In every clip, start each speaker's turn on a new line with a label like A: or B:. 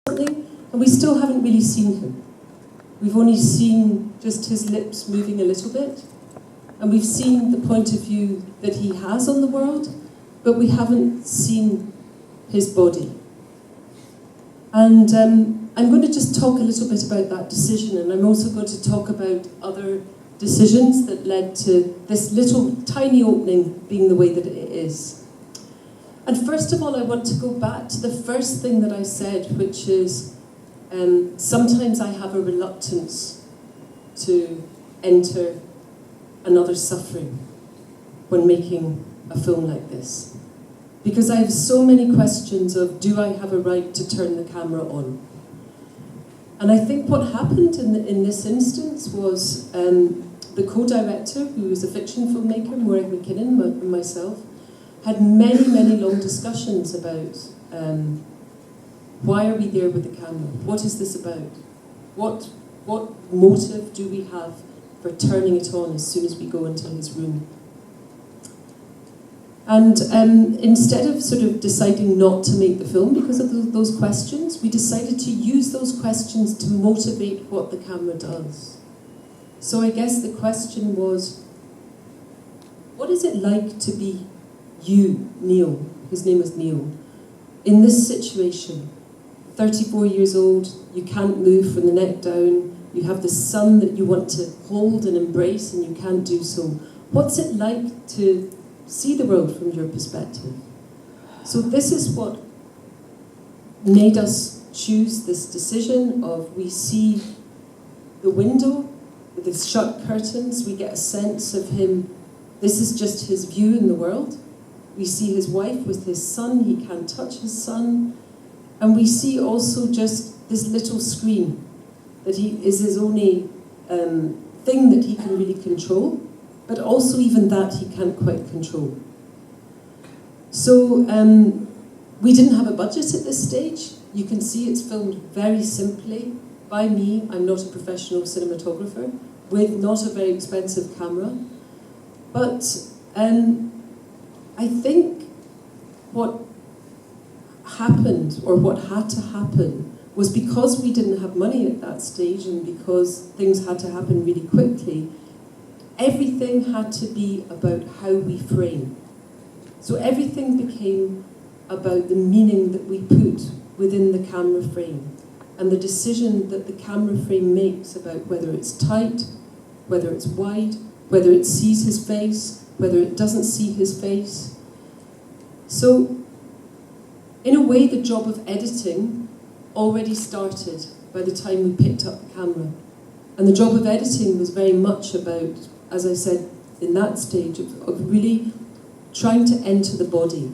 A: something, and we still haven't really seen him. We've only seen just his lips moving a little bit, and we've seen the point of view that he has on the world, but we haven't seen his body. And I'm going to just talk a little bit about that decision, and I'm also going to talk about other decisions that led to this little tiny opening being the way that it is. And first of all, I want to go back to the first thing that I said, which is sometimes I have a reluctance to enter another's suffering when making a film like this. Because I have so many questions of, do I have a right to turn the camera on? And I think what happened in this instance was the co-director, who was a fiction filmmaker, Mairead McKinnon, and myself, had many, many long discussions about why are we there with the camera? What is this about? What motive do we have for turning it on as soon as we go into his room? And instead of sort of deciding not to make the film because of those questions, we decided to use those questions to motivate what the camera does. So I guess the question was, what is it like to be you, Neil? His name was Neil. In this situation, 34 years old, you can't move from the neck down, you have the son that you want to hold and embrace and you can't do so. What's it like to see the world from your perspective? So this is what made us choose this decision of, we see the window with the shut curtains, we get a sense of him, this is just his view in the world. We see his wife with his son, he can't touch his son, and we see also just this little screen that he is his only thing that he can really control. But also even that he can't quite control. So we didn't have a budget at this stage. You can see it's filmed very simply by me. I'm not a professional cinematographer, with not a very expensive camera. But I think what happened, or what had to happen, was because we didn't have money at that stage and because things had to happen really quickly, everything had to be about how we frame. So everything became about the meaning that we put within the camera frame and the decision that the camera frame makes about whether it's tight, whether it's wide, whether it sees his face, whether it doesn't see his face. So, in a way, the job of editing already started by the time we picked up the camera. And the job of editing was very much about, as I said, in that stage of really trying to enter the body.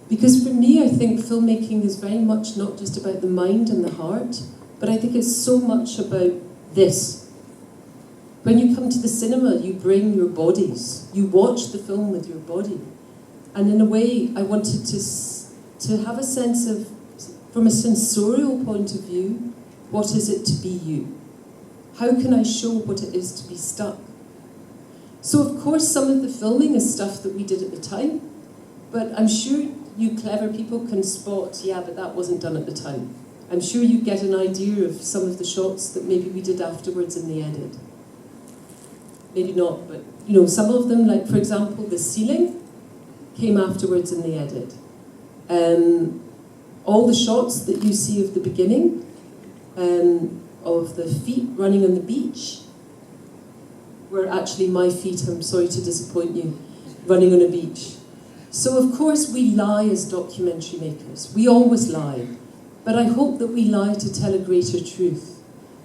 A: Because for me, I think filmmaking is very much not just about the mind and the heart, but I think it's so much about this. When you come to the cinema, you bring your bodies. You watch the film with your body. And in a way, I wanted to have a sense of, from a sensorial point of view, what is it to be you? How can I show what it is to be stuck? So of course some of the filming is stuff that we did at the time, but I'm sure you clever people can spot, yeah, but that wasn't done at the time. I'm sure you get an idea of some of the shots that maybe we did afterwards in the edit. Maybe not, but you know, some of them, like for example, the ceiling came afterwards in the edit. All the shots that you see of the beginning, of the feet running on the beach, were actually my feet, I'm sorry to disappoint you, running on a beach. So of course we lie as documentary makers. We always lie. But I hope that we lie to tell a greater truth.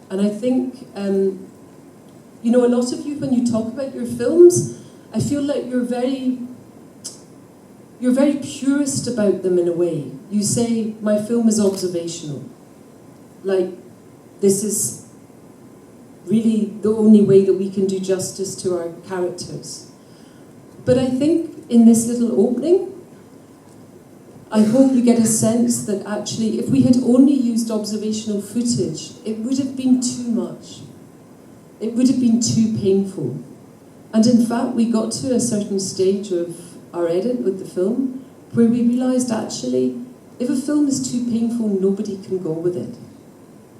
A: And I think, you know, a lot of you, when you talk about your films, I feel like you're very purist about them in a way. You say, my film is observational. Like, this is really the only way that we can do justice to our characters. But I think in this little opening, I hope you get a sense that actually, if we had only used observational footage, it would have been too much. It would have been too painful. And in fact, we got to a certain stage of our edit with the film where we realised actually if a film is too painful, nobody can go with it.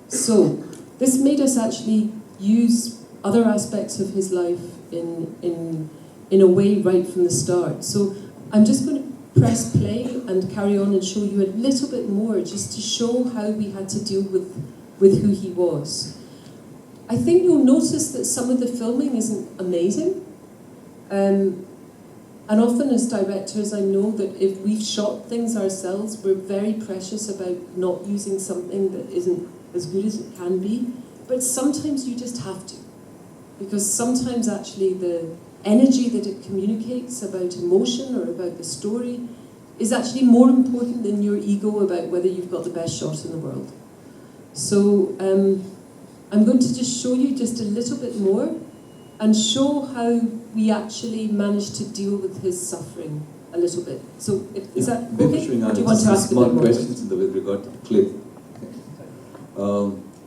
A: So this made us actually use other aspects of his life in a way right from the start. So I'm just going to press play and carry on and show you a little bit more, just to show how we had to deal with who he was. I think you'll notice that some of the filming isn't amazing. And often as directors, I know that if we've shot things ourselves, we're very precious about not using something that isn't as good as it can be. But sometimes you just have to. Because sometimes actually the energy that it communicates about emotion or about the story is actually more important than your ego about whether you've got the best shot in the world. So I'm going to just show you just a little bit more and show how we actually managed to deal with his suffering a little bit. So is that okay? Or do you want to ask a bit more
B: questions with regard to the clip?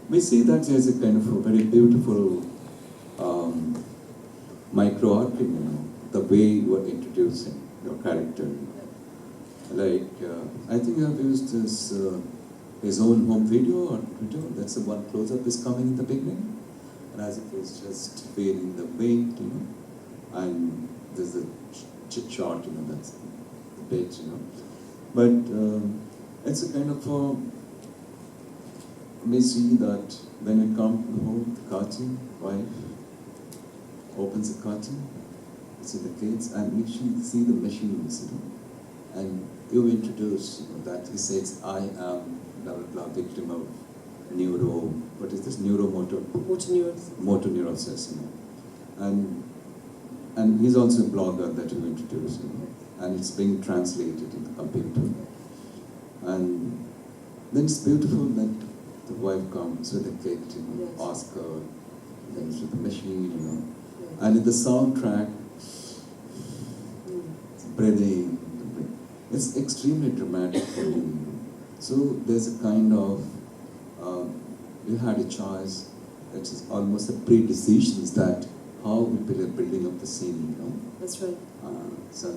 B: We see that there's a kind of a very beautiful micro-arting, you know, the way you are introducing your character. Like, I think you have used this, his own home video on Twitter. That's the one close-up is coming in the beginning. And as if it's just feeling the weight, you know, and there's a chit-chat, you know, that's the bit, you know. But it's a kind of we see that when you come home, the curtain, wife opens the curtain, you see the kids, and you see the machines, you know, and you introduce, you know, that he says, I am blah blah blah, victim of what is this, motor neurosis, you know, and he's also a blogger that you introduce, you know, and it's being translated in the computer, and then it's beautiful that the wife comes with a kid, you know, yes. Ask her, then with the machine, you know, yes. And in the soundtrack, it's breathing, it's extremely dramatic for me. So there's a kind of, you had a choice that is almost a pre-decisions that how we are building up the scene, you know.
A: That's right.
B: So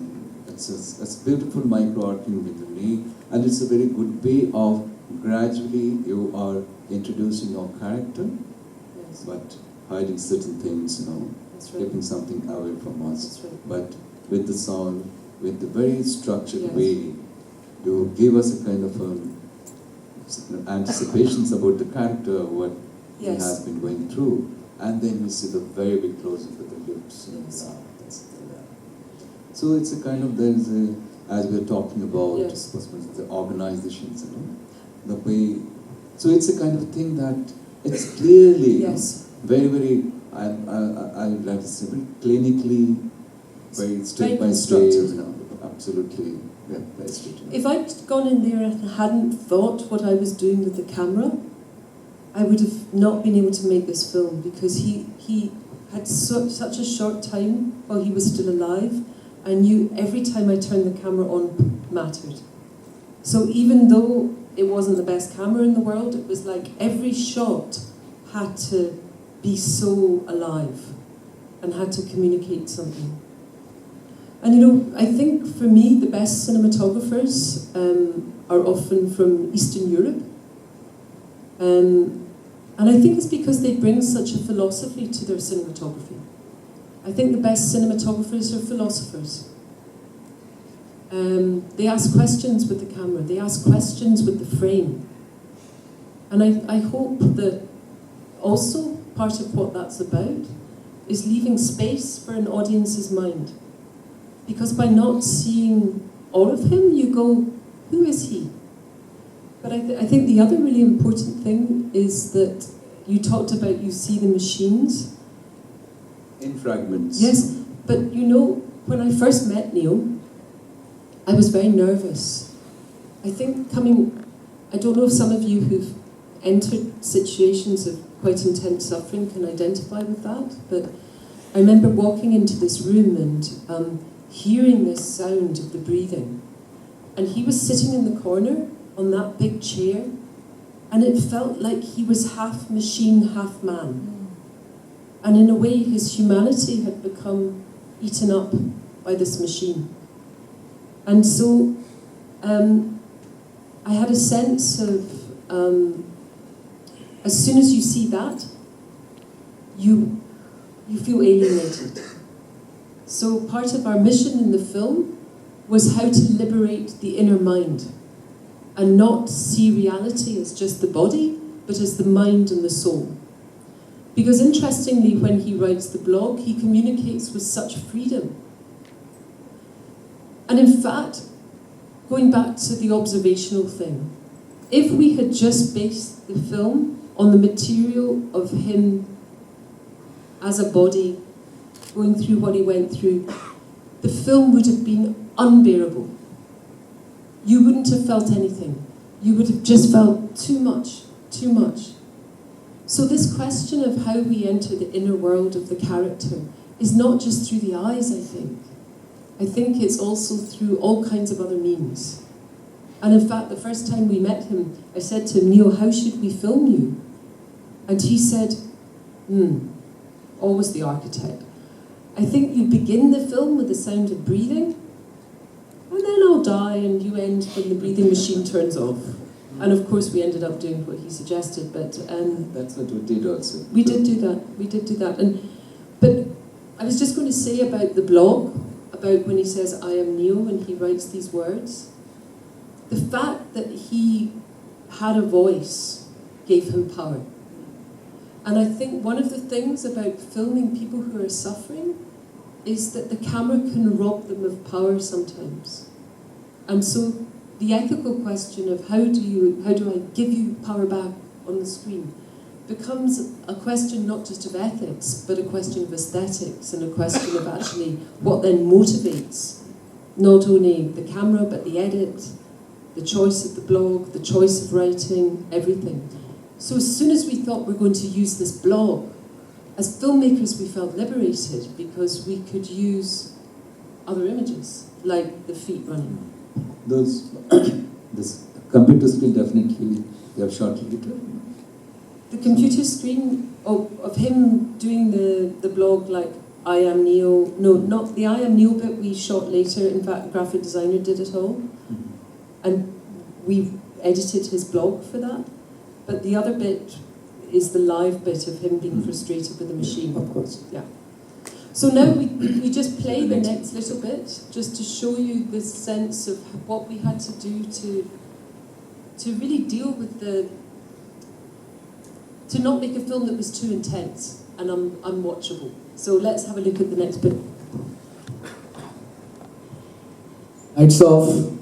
B: it's beautiful micro-arting with the knee, and it's a very good way of gradually you are introducing your character, yes. But hiding certain things, you know, right. Keeping something away from us.
A: Right.
B: But with the sound, with the very structured
A: yes.
B: way, you give us a kind of anticipations about the character, what yes. he has been going through, and then we see the very big close-up with the lips.
A: Yes.
B: So it's a kind of, there's a, as we're talking about,
A: yes.
B: the organizations, you know, the way, so it's a kind of thing that it's clearly
A: yes.
B: very, very, I would like to say, very clinically, very step by step, you know, absolutely. Yeah, very straight.
A: If I'd gone in there and hadn't thought what I was doing with the camera, I would have not been able to make this film, because he had such a short time while he was still alive. I knew every time I turned the camera on mattered. So even though it wasn't the best camera in the world, it was like every shot had to be so alive and had to communicate something. And you know, I think for me the best cinematographers are often from Eastern Europe. And I think it's because they bring such a philosophy to their cinematography. I think the best cinematographers are philosophers. They ask questions with the camera, they ask questions with the frame. And I hope that also part of what that's about is leaving space for an audience's mind. Because by not seeing all of him, you go, who is he? But I think the other really important thing is that you talked about, you see the machines.
B: In fragments.
A: Yes, but you know, when I first met Neil, I was very nervous. I think I don't know if some of you who've entered situations of quite intense suffering can identify with that, but I remember walking into this room and hearing this sound of the breathing. And he was sitting in the corner on that big chair, and it felt like he was half machine, half man. And in a way, his humanity had become eaten up by this machine. And so I had a sense of, as soon as you see that, you feel alienated. So part of our mission in the film was how to liberate the inner mind and not see reality as just the body, but as the mind and the soul. Because interestingly, when he writes the blog, he communicates with such freedom. And in fact, going back to the observational thing, if we had just based the film on the material of him as a body, going through what he went through, the film would have been unbearable. You wouldn't have felt anything. You would have just felt too much, too much. So this question of how we enter the inner world of the character is not just through the eyes, I think. I think it's also through all kinds of other means. And in fact, the first time we met him, I said to him, Neil, how should we film you? And he said, always the architect. I think you begin the film with the sound of breathing, and then I'll die and you end when the breathing machine turns off. And of course we ended up doing what he suggested, but...
B: that's what we did also.
A: We did do that. But I was just going to say about the blog, about when he says, I am Neil, when he writes these words, the fact that he had a voice gave him power. And I think one of the things about filming people who are suffering is that the camera can rob them of power sometimes. And so the ethical question of how do I give you power back on the screen becomes a question not just of ethics, but a question of aesthetics and a question of actually what then motivates not only the camera, but the edit, the choice of the blog, the choice of writing, everything. So as soon as we thought we're going to use this blog, as filmmakers we felt liberated because we could use other images, like the feet running.
B: This computer screen definitely they have shot later.
A: The computer screen of him doing the blog like I am Neil, no, not the I am Neil bit we shot later, in fact graphic designer did it all. And we edited his blog for that. But the other bit is the live bit of him being frustrated with the machine.
B: Of course.
A: Yeah. So now we just play the next little bit, just to show you this sense of what we had to do to really deal with to not make a film that was too intense and unwatchable. So let's have a look at the next bit.
C: Lights off.